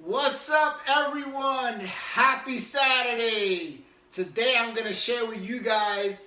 What's up, everyone? Happy Saturday! Today I'm going to share with you guys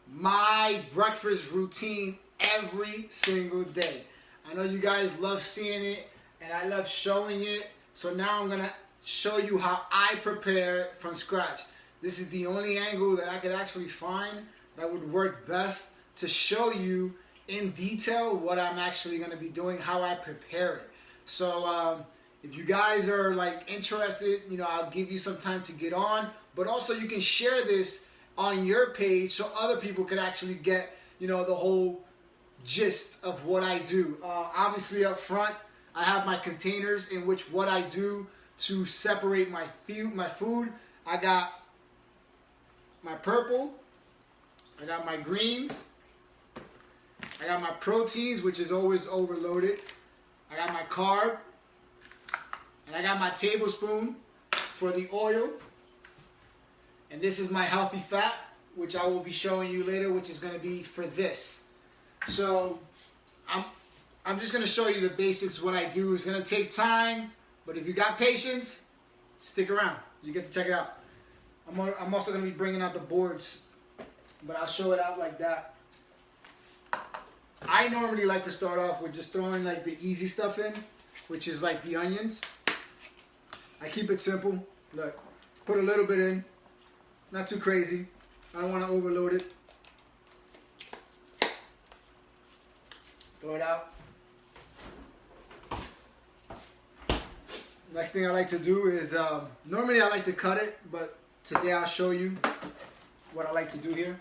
my breakfast routine every single day. I know you guys love seeing it and I love showing it. So now I'm going to show you how I prepare from scratch. This is the only angle that I could actually find that would work best to show you in detail what I'm actually going to be doing, how I prepare it. So if you guys are like interested, I'll give you some time to get on, but also you can share this on your page so other people can actually get, the whole gist of what I do. Obviously up front, I have my containers in which what I do to separate my food. I got my purple, I got my greens, I got my proteins, which is always overloaded, I got my carb, and I got my tablespoon for the oil. And this is my healthy fat, which I will be showing you later, which is going to be for this. So I'm just going to show you the basics. What I do is going to take time, but if you got patience, stick around. You get to check it out. I'm also going to be bringing out the boards, but I'll show it out like that. I normally like to start off with just throwing like the easy stuff in, which is like the onions. I keep it simple. Look, put a little bit in, not too crazy. I don't want to overload it. Throw it out. Next thing I like to do is, normally I like to cut it, but today I'll show you what I like to do here.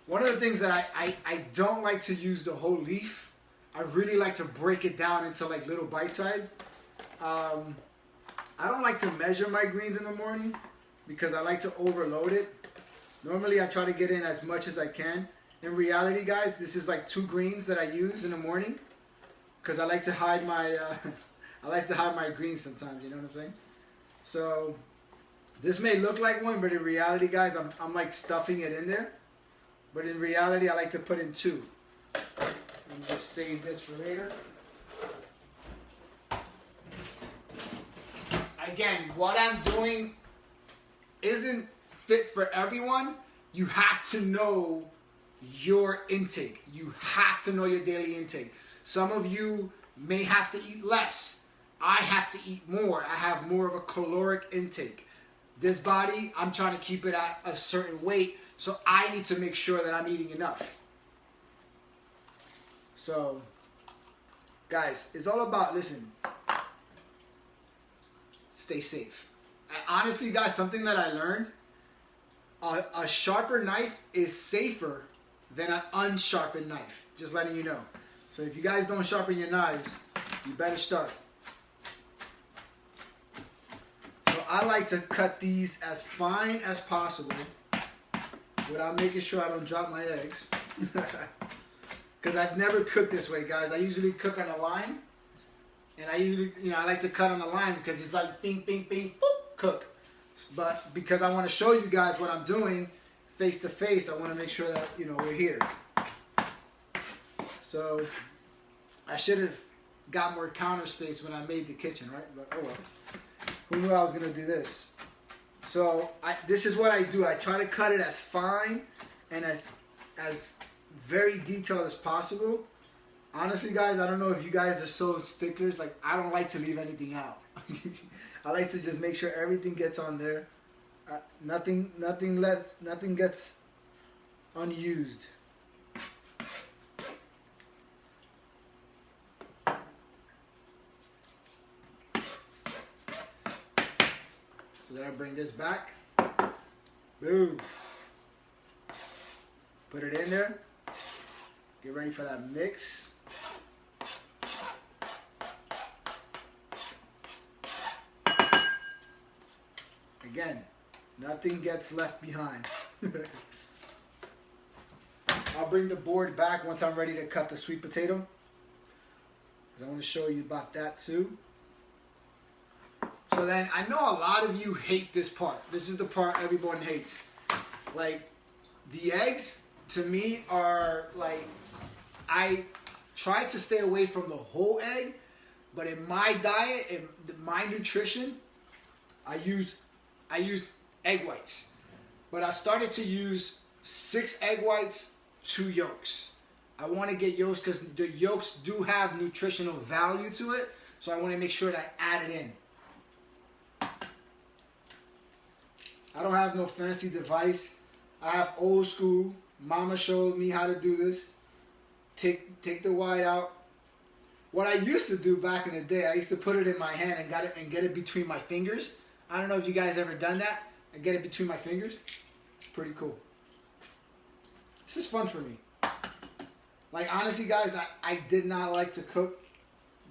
One of the things that I don't like to use the whole leaf. I really like to break it down into like little bite size. I don't like to measure my greens in the morning because I like to overload it. Normally I try to get in as much as I can. In reality, guys, this is like 2 greens that I use in the morning because I like to hide my my greens sometimes, you know what I'm saying? So this may look like one, but in reality, guys, I'm like stuffing it in there. But in reality, I like to put in 2. Let me just save this for later. Again, what I'm doing isn't fit for everyone. You have to know your intake. You have to know your daily intake. Some of you may have to eat less. I have to eat more. I have more of a caloric intake. This body, I'm trying to keep it at a certain weight, so I need to make sure that I'm eating enough. So, guys, it's all about, listen, stay safe. And honestly, guys, something that I learned, a sharper knife is safer than an unsharpened knife. Just letting you know. So if you guys don't sharpen your knives, you better start. So I like to cut these as fine as possible without making sure I don't drop my eggs. Because I've never cooked this way, guys. I usually cook on a line. And I usually, I like to cut on the line because it's like bing, bing, bing, boop, cook. But because I want to show you guys what I'm doing face to face, I want to make sure that, we're here. So I should have got more counter space when I made the kitchen, right? But oh well. Who knew I was going to do this? So this is what I do. I try to cut it as fine and as very detailed as possible. Honestly, guys, I don't know if you guys are so sticklers. Like, I don't like to leave anything out. I like to just make sure everything gets on there. Nothing gets unused. So then I bring this back. Boom. Put it in there. Get ready for that mix. Again, nothing gets left behind. I'll bring the board back once I'm ready to cut the sweet potato, because I want to show you about that too. So then, I know a lot of you hate this part. This is the part everyone hates. Like, the eggs, to me, are like, I try to stay away from the whole egg, But in my diet, in my nutrition, I use egg whites. But I started to use 6 egg whites, 2 yolks. I want to get yolks because the yolks do have nutritional value to it. So I want to make sure that I add it in. I don't have no fancy device. I have old school. Mama showed me how to do this. Take the white out. What I used to do back in the day, I used to put it in my hand and get it between my fingers. I don't know if you guys ever done that. I get it between my fingers. It's pretty cool. This is fun for me. Like, honestly, guys, I did not like to cook,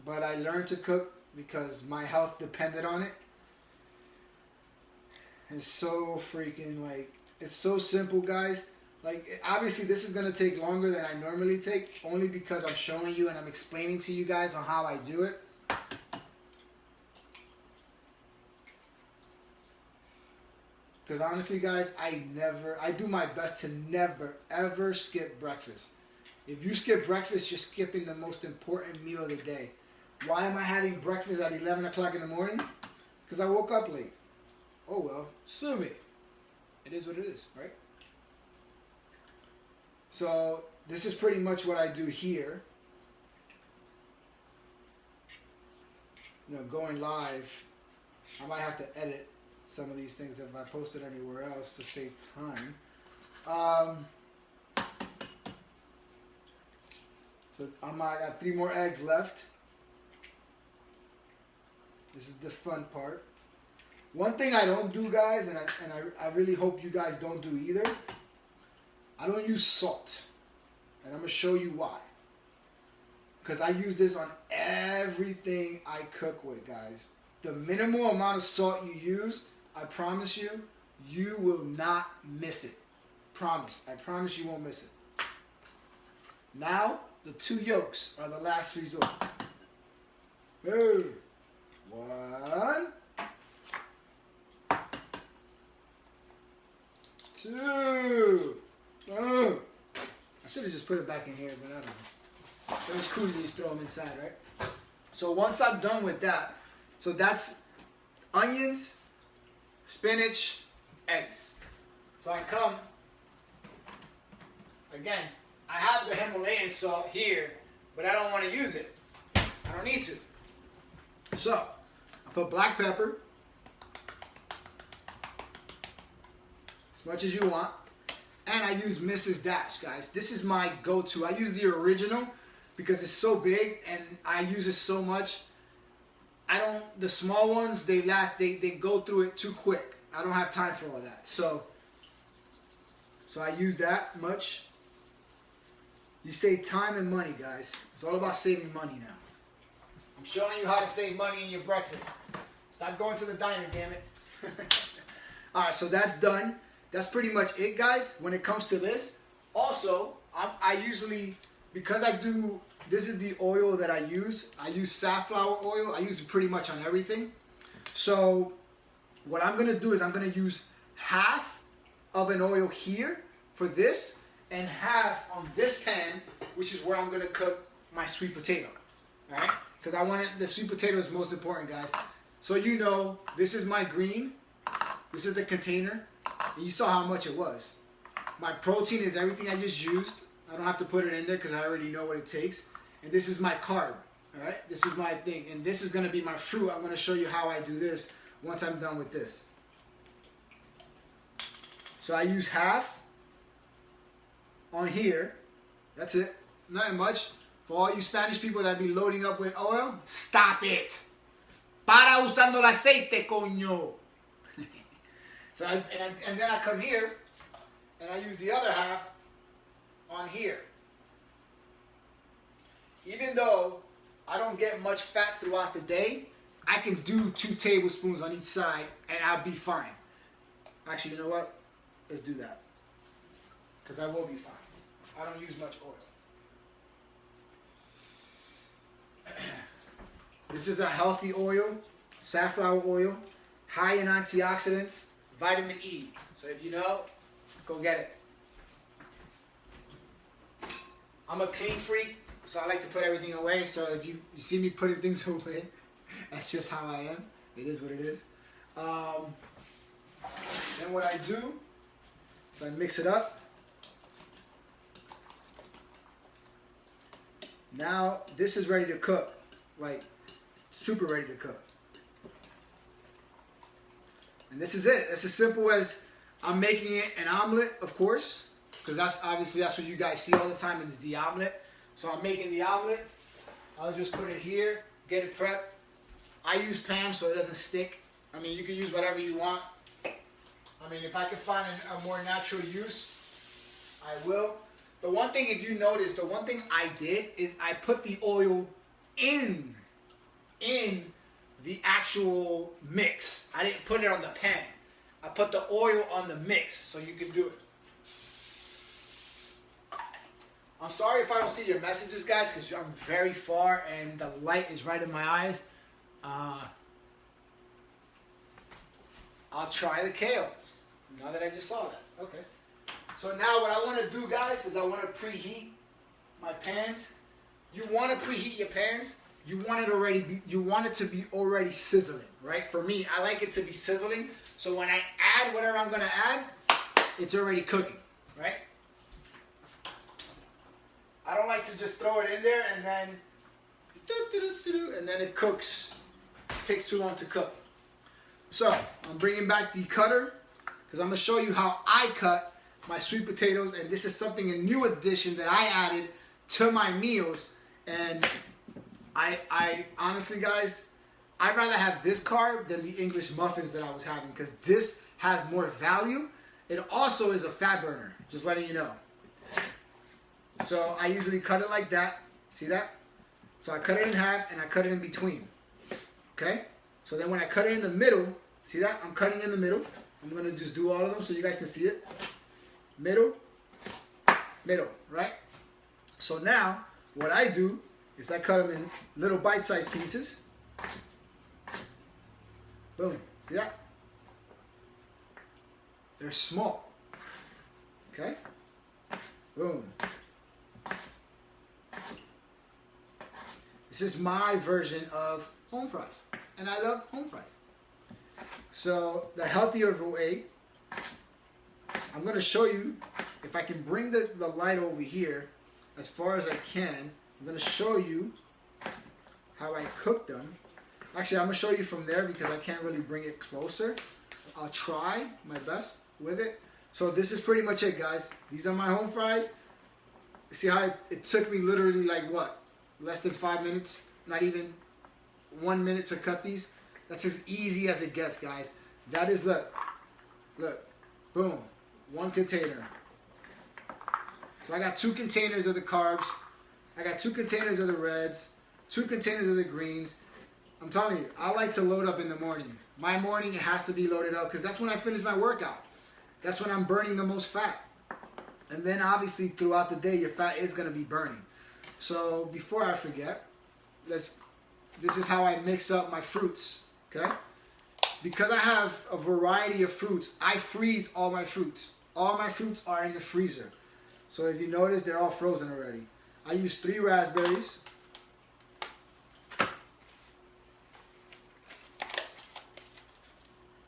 but I learned to cook because my health depended on it. It's so freaking, like, it's so simple, guys. Like, obviously, this is going to take longer than I normally take, only because I'm showing you and I'm explaining to you guys on how I do it. Because honestly, guys, I do my best to never, ever skip breakfast. If you skip breakfast, you're skipping the most important meal of the day. Why am I having breakfast at 11 o'clock in the morning? Because I woke up late. Oh, well, sue me. It is what it is, right? So this is pretty much what I do here. You know, going live, I might have to edit some of these things if I post it anywhere else to save time. So I got 3 more eggs left. This is the fun part. One thing I don't do, guys, and I really hope you guys don't do either, I don't use salt. And I'm going to show you why. Because I use this on everything I cook with, guys. The minimal amount of salt you use, I promise you, you will not miss it. Promise. I promise you won't miss it. Now, the 2 yolks are the last resort. 1, 2. Oh. I should have just put it back in here, but I don't know. It was cool to just throw them inside, right? So once I'm done with that, so that's onions, spinach, eggs. So I come, again, I have the Himalayan salt here, but I don't want to use it. I don't need to. So I put black pepper, as much as you want. And I use Mrs. Dash, guys. This is my go-to. I use the original because it's so big and I use it so much. The small ones, they go through it too quick. I don't have time for all that. So I use that much. You save time and money, guys. It's all about saving money now. I'm showing you how to save money in your breakfast. Stop going to the diner, damn it. All right, so that's done. That's pretty much it, guys, when it comes to this. Also, I usually, because this is the oil that I use safflower oil. I use it pretty much on everything. So what I'm going to do is I'm going to use half of an oil here for this and half on this pan, which is where I'm going to cook my sweet potato. All right? Because the sweet potato is most important, guys. So you know, this is my green. This is the container. And you saw how much it was. My protein is everything I just used. I don't have to put it in there because I already know what it takes. And this is my carb. All right? This is my thing. And this is going to be my fruit. I'm going to show you how I do this once I'm done with this. So I use half on here. That's it. Not much. For all you Spanish people that be loading up with oil, stop it. Para usando el aceite, coño. So and then I come here and I use the other half on here. Even though I don't get much fat throughout the day, I can do 2 tablespoons on each side and I'll be fine. Actually, you know what? Let's do that. Because I will be fine. I don't use much oil. This is a healthy oil, safflower oil, high in antioxidants, vitamin E. So if you know, go get it. I'm a clean freak. So I like to put everything away. So if you see me putting things away, that's just how I am. It is what it is. Then what I do is I mix it up. Now this is ready to cook, like super ready to cook. And this is it. It's as simple as I'm making it an omelet, of course, because that's what you guys see all the time, and it's the omelet. So I'm making the omelet. I'll just put it here, get it prepped. I use Pam so it doesn't stick. I mean, you can use whatever you want. I mean, if I can find a more natural use, I will. The one thing, if you notice, the one thing I did is I put the oil in the actual mix. I didn't put it on the pan. I put the oil on the mix so you can do it. I'm sorry if I don't see your messages, guys, because I'm very far and the light is right in my eyes. I'll try the kale. Now that I just saw that. Okay. So now what I want to do, guys, is I want to preheat my pans. You want to preheat your pans. You want it to be already sizzling, right? For me, I like it to be sizzling. So when I add whatever I'm going to add, it's already cooking, right? I don't like to just throw it in there and then it cooks. It takes too long to cook. So I'm bringing back the cutter because I'm going to show you how I cut my sweet potatoes, and this is something, a new addition that I added to my meals. And I honestly, guys, I'd rather have this carb than the English muffins that I was having, because this has more value. It also is a fat burner, just letting you know. So I usually cut it like that. See that? So I cut it in half and I cut it in between. Okay? So then when I cut it in the middle, see that? I'm cutting in the middle. I'm going to just do all of them so you guys can see it. Middle, middle, right? So now what I do is I cut them in little bite-sized pieces. Boom. See that? They're small. Okay? Boom. This is my version of home fries. And I love home fries. So the healthier way, I'm going to show you, if I can bring the light over here as far as I can, I'm going to show you how I cook them. Actually, I'm going to show you from there because I can't really bring it closer. I'll try my best with it. So this is pretty much it, guys. These are my home fries. See how it took me literally like what? Less than 5 minutes? Not even 1 minute to cut these? That's as easy as it gets, guys. That is, look, boom, 1 container. So I got 2 containers of the carbs. I got 2 containers of the reds, 2 containers of the greens. I'm telling you, I like to load up in the morning. My morning, it has to be loaded up because that's when I finish my workout. That's when I'm burning the most fat. And then obviously throughout the day, your fat is going to be burning. So before I forget, this is how I mix up my fruits, okay? Because I have a variety of fruits, I freeze all my fruits. All my fruits are in the freezer. So if you notice, they're all frozen already. I use 3 raspberries.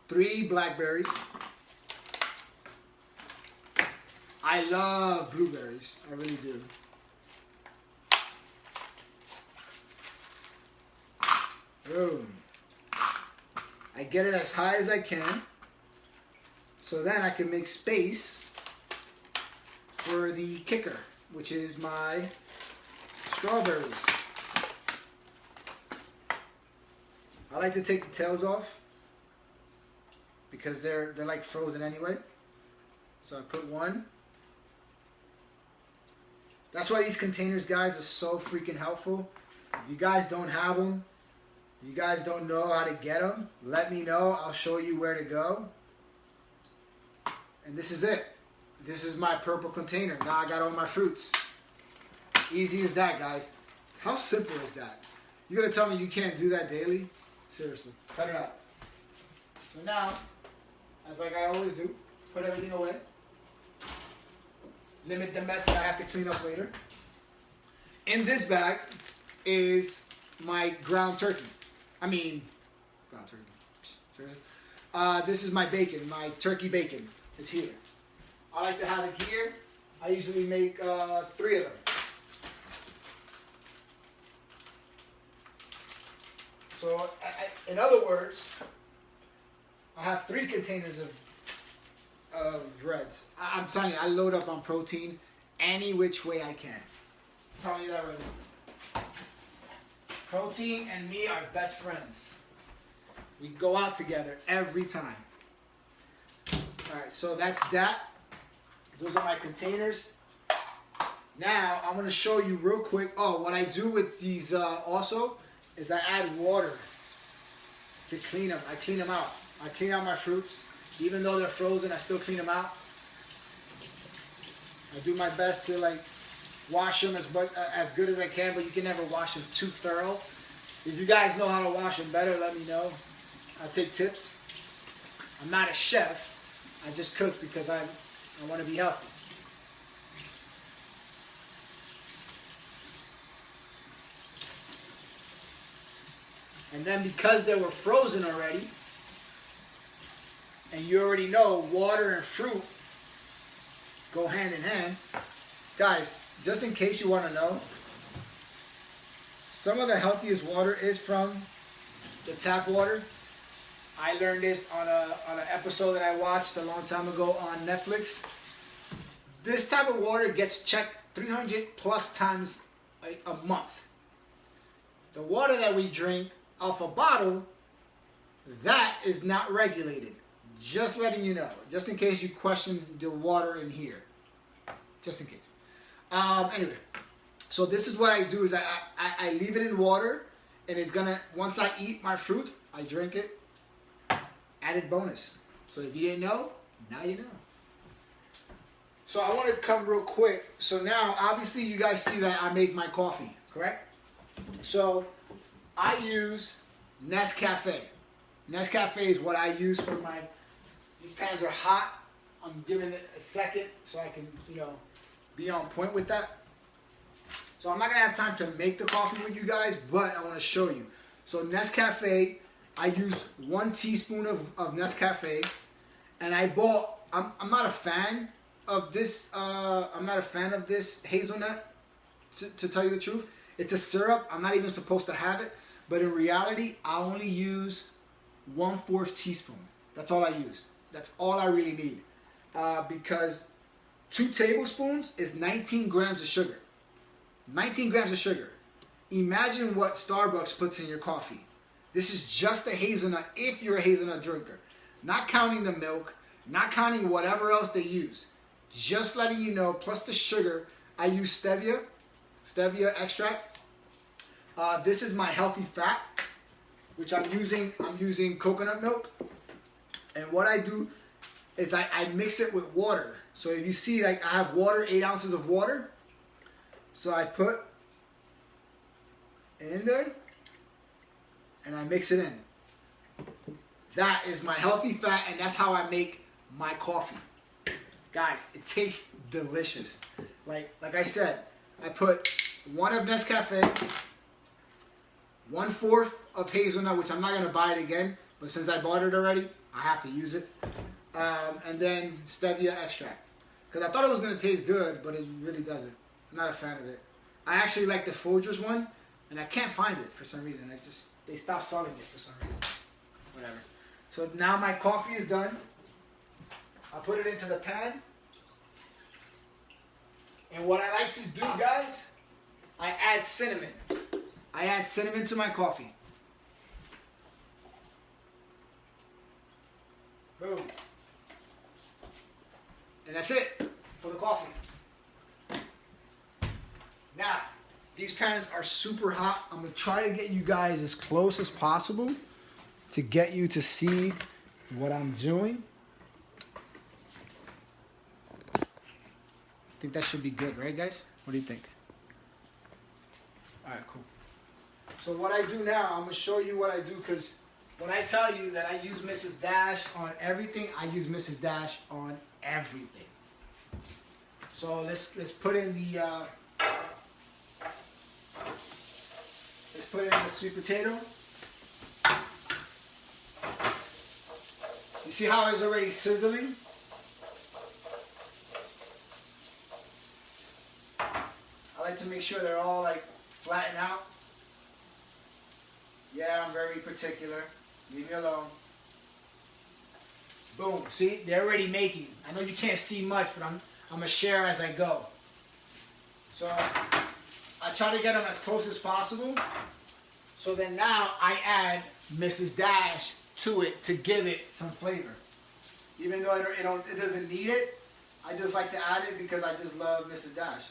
3 blackberries. I love blueberries. I really do. Boom. I get it as high as I can, so then I can make space for the kicker, which is my strawberries. I like to take the tails off because they're like frozen anyway. So I put 1. That's why these containers, guys, are so freaking helpful. If you guys don't have them, if you guys don't know how to get them, let me know. I'll show you where to go. And this is it. This is my purple container. Now I got all my fruits. Easy as that, guys. How simple is that? You're going to tell me you can't do that daily? Seriously. Cut it out. So now, as like I always do, put everything away. Limit the mess that I have to clean up later. in this bag is my ground turkey. I mean, ground turkey. This is my bacon. My turkey bacon is here. I like to have it here. I usually make 3 of them. So, in other words, I have 3 containers of breads. I'm telling you, I load up on protein any which way I can. I'm telling you that right now. Protein and me are best friends. We go out together every time. Alright, so that's that. Those are my containers. Now, I'm going to show you real quick. Oh, what I do with these also is I add water to clean them. I clean them out. I clean out my fruits. Even though they're frozen, I still clean them out. I do my best to like wash them as good as I can, but you can never wash them too thorough. If you guys know how to wash them better, let me know. I'll take tips. I'm not a chef. I just cook because I want to be healthy. And then because they were frozen already, and you already know water and fruit go hand in hand, guys, just in case you want to know, some of the healthiest water is from the tap water. I learned this on an episode that I watched a long time ago on Netflix. This type of water gets checked 300 plus times a month. The water that we drink off a bottle, that is not regulated. Just letting you know. Just in case you question the water in here. Just in case. Anyway, so this is what I do is I leave it in water, and it's gonna, once I eat my fruit, I drink it. Added bonus. So if you didn't know, now you know. So I want to come real quick. So now, obviously, you guys see that I make my coffee, correct? So I use Nescafe. Nescafe is what I use for my, these pans are hot. I'm giving it a second so I can, be on point with that. So I'm not going to have time to make the coffee with you guys, but I want to show you. So Nescafe, I use 1 teaspoon of Nescafe, and I bought, I'm not a fan of this, hazelnut, to tell you the truth. It's a syrup. I'm not even supposed to have it, but in reality, I only use 1/4 teaspoon. That's all I use. That's all I really need. Because 2 tablespoons is 19 grams of sugar. 19 grams of sugar. Imagine what Starbucks puts in your coffee. This is just a hazelnut if you're a hazelnut drinker. Not counting the milk, not counting whatever else they use. Just letting you know, plus the sugar, I use stevia extract. This is my healthy fat, which I'm using coconut milk. And what I do is I mix it with water. So if you see, like, I have water, 8 ounces of water. So I put it in there and I mix it in. That is my healthy fat, and that's how I make my coffee. Guys, it tastes delicious. Like I said, I put 1 of Nescafe, 1/4 of hazelnut, which I'm not going to buy it again, but since I bought it already, I have to use it. And then stevia extract. Because I thought it was going to taste good, but it really doesn't. I'm not a fan of it. I actually like the Folgers one, and I can't find it for some reason. They stopped selling it for some reason. Whatever. So now my coffee is done. I'll put it into the pan. And what I like to do, guys, I add cinnamon. I add cinnamon to my coffee. Boom. And that's it for the coffee. Now, these pans are super hot. I'm going to try to get you guys as close as possible to get you to see what I'm doing. I think that should be good, right, guys? What do you think? All right, cool. So what I do now, I'm going to show you what I do, because when I tell you that I use Mrs. Dash on everything, I use Mrs. Dash on everything. So let's put in the just put in the sweet potato. You see how it's already sizzling? I like to make sure they're all like flattened out. Yeah, I'm very particular. Leave me alone. Boom. See, they're already making. I know you can't see much, but I'm gonna share as I go. So I try to get them as close as possible. So then now I add Mrs. Dash to it to give it some flavor. Even though it doesn't need it, I just like to add it because I just love Mrs. Dash.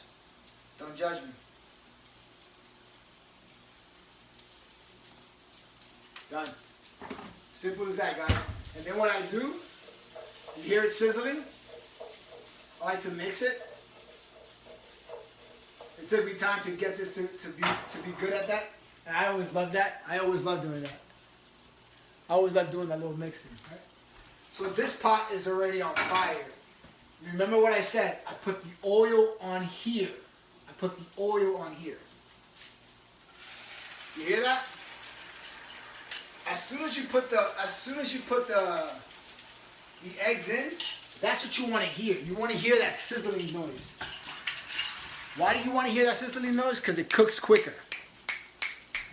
Don't judge me. Done. Simple as that, guys. And then what I do, you hear it sizzling. I like to mix it. It took me time to get this to be good at that. And I always love that. I always love doing that. I always love doing that little mixing. Right? So this pot is already on fire. Remember what I said? I put the oil on here. I put the oil on here. You hear that? As soon as you put the eggs in, that's what you want to hear. You want to hear that sizzling noise. Why do you want to hear that sizzling noise? Because it cooks quicker.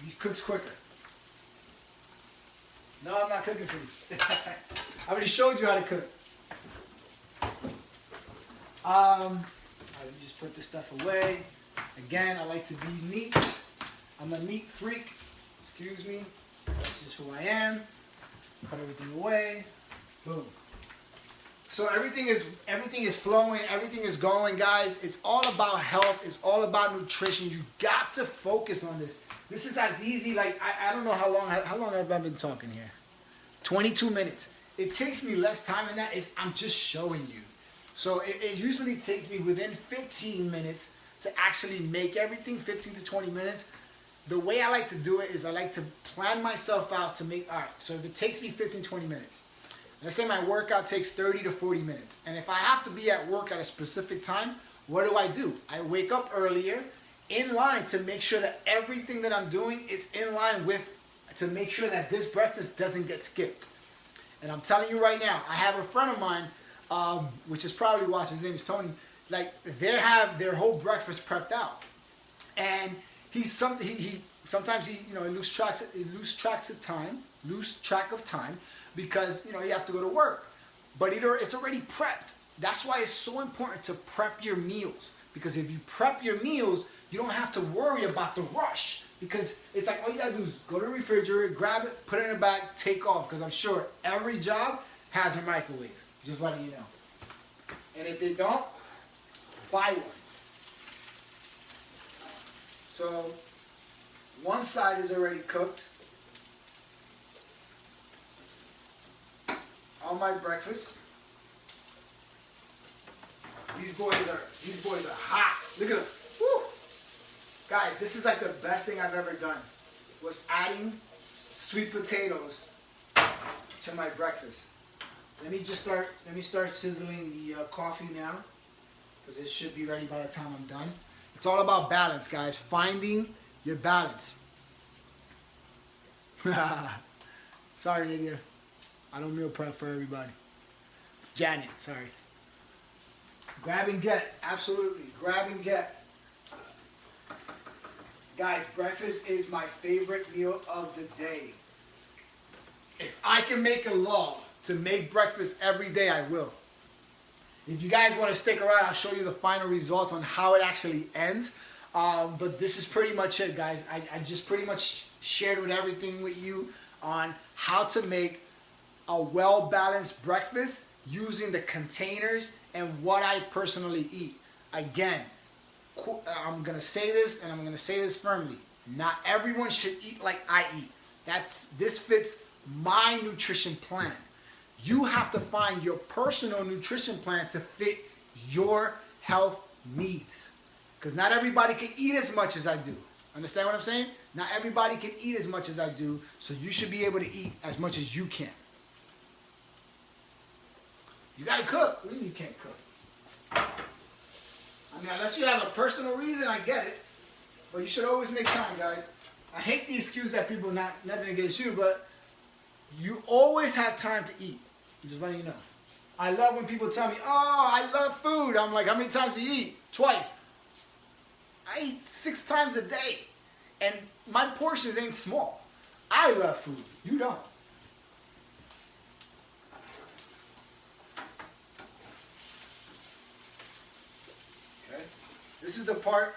It cooks quicker. No, I'm not cooking for you. I already showed you how to cook. I just put this stuff away. Again, I like to be neat. I'm a neat freak. Excuse me. That's just who I am. Put everything away. Boom. So everything is flowing, everything is going, guys. It's all about health. It's all about nutrition. You got to focus on this. This is as easy, like, I don't know how long have I been talking here? 22 minutes. It takes me less time than that. I'm just showing you. So it usually takes me within 15 minutes to actually make everything, 15 to 20 minutes. The way I like to do it is I like to plan myself out to make, all right, so if it takes me 15, 20 minutes, let's say my workout takes 30 to 40 minutes. And if I have to be at work at a specific time, what do? I wake up earlier in line to make sure that everything that I'm doing is in line with, to make sure that this breakfast doesn't get skipped. And I'm telling you right now, I have a friend of mine, which is probably watching, his name is Tony, like they have their whole breakfast prepped out. And sometimes he lose track of time because you have to go to work. But it's already prepped. That's why it's so important to prep your meals. Because if you prep your meals, you don't have to worry about the rush. Because it's like all you gotta do is go to the refrigerator, grab it, put it in a bag, take off. Because I'm sure every job has a microwave. Just letting you know. And if they don't, buy one. So one side is already cooked. On my breakfast. These boys are hot. Look at them. Woo! Guys, this is like the best thing I've ever done. Was adding sweet potatoes to my breakfast. Let me start sizzling the coffee now, because it should be ready by the time I'm done. It's all about balance, guys. Finding your balance. Sorry, Lydia. I don't meal prep for everybody. Janet, sorry. Grab and get, absolutely. Grab and get. Guys, breakfast is my favorite meal of the day. If I can make a law to make breakfast every day, I will. If you guys want to stick around, I'll show you the final results on how it actually ends. But this is pretty much it, guys. I just pretty much shared everything with you on how to make a well-balanced breakfast using the containers and what I personally eat. Again, I'm going to say this, and I'm going to say this firmly. Not everyone should eat like I eat. This fits my nutrition plan. You have to find your personal nutrition plan to fit your health needs. Because not everybody can eat as much as I do. Understand what I'm saying? Not everybody can eat as much as I do, so you should be able to eat as much as you can. You gotta cook. What do you mean you can't cook? I mean, unless you have a personal reason, I get it. But you should always make time, guys. I hate the excuse that people nothing against you, but you always have time to eat. I'm just letting you know. I love when people tell me, oh, I love food. I'm like, how many times do you eat? Twice. I eat 6 times a day. And my portions ain't small. I love food. You don't. Okay. This is the part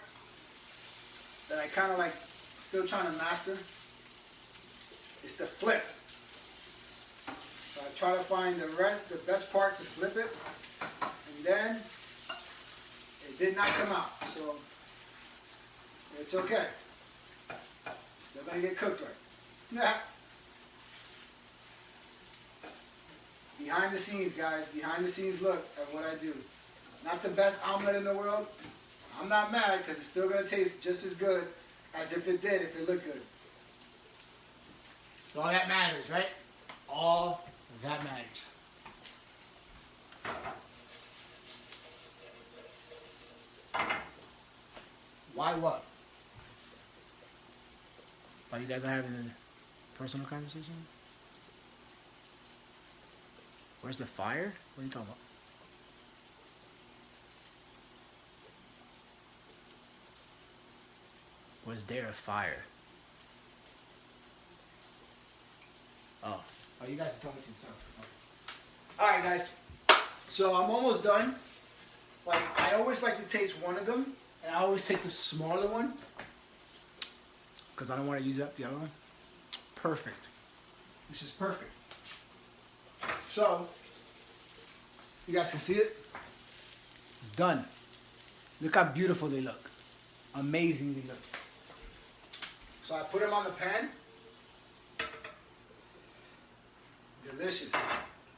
that I kind of like still trying to master. It's the flip. So I try to find the best part to flip it. And then it did not come out. So it's okay. Still gonna get cooked right. Nah. Behind the scenes, guys. Behind the scenes look at what I do. Not the best omelet in the world. I'm not mad because it's still gonna taste just as good as if it did, if it looked good. So all that matters, right? All that matters. Why what? Why you guys are having a personal conversation? Where's the fire? What are you talking about? Was there a fire? Oh, you guys are talking to yourself. Okay. All right, guys. So I'm almost done. Like I always like to taste one of them, and I always take the smaller one because I don't want to use up the other one. Perfect. This is perfect. So you guys can see it. It's done. Look how beautiful they look. Amazing they look. So I put them on the pan. Delicious.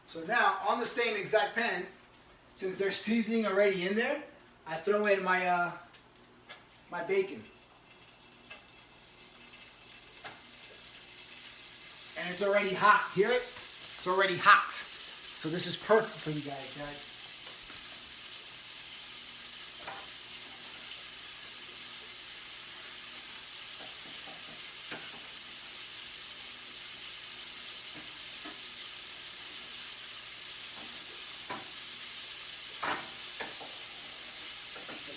So now on the same exact pan, since there's seasoning already in there, I throw in my my bacon. And it's already hot. Hear it? It's already hot. So this is perfect for you guys.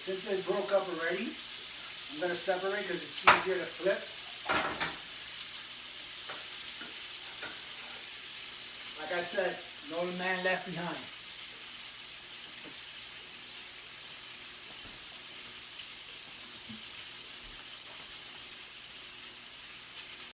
Since it broke up already, I'm going to separate because it's easier to flip. Like I said, no man left behind.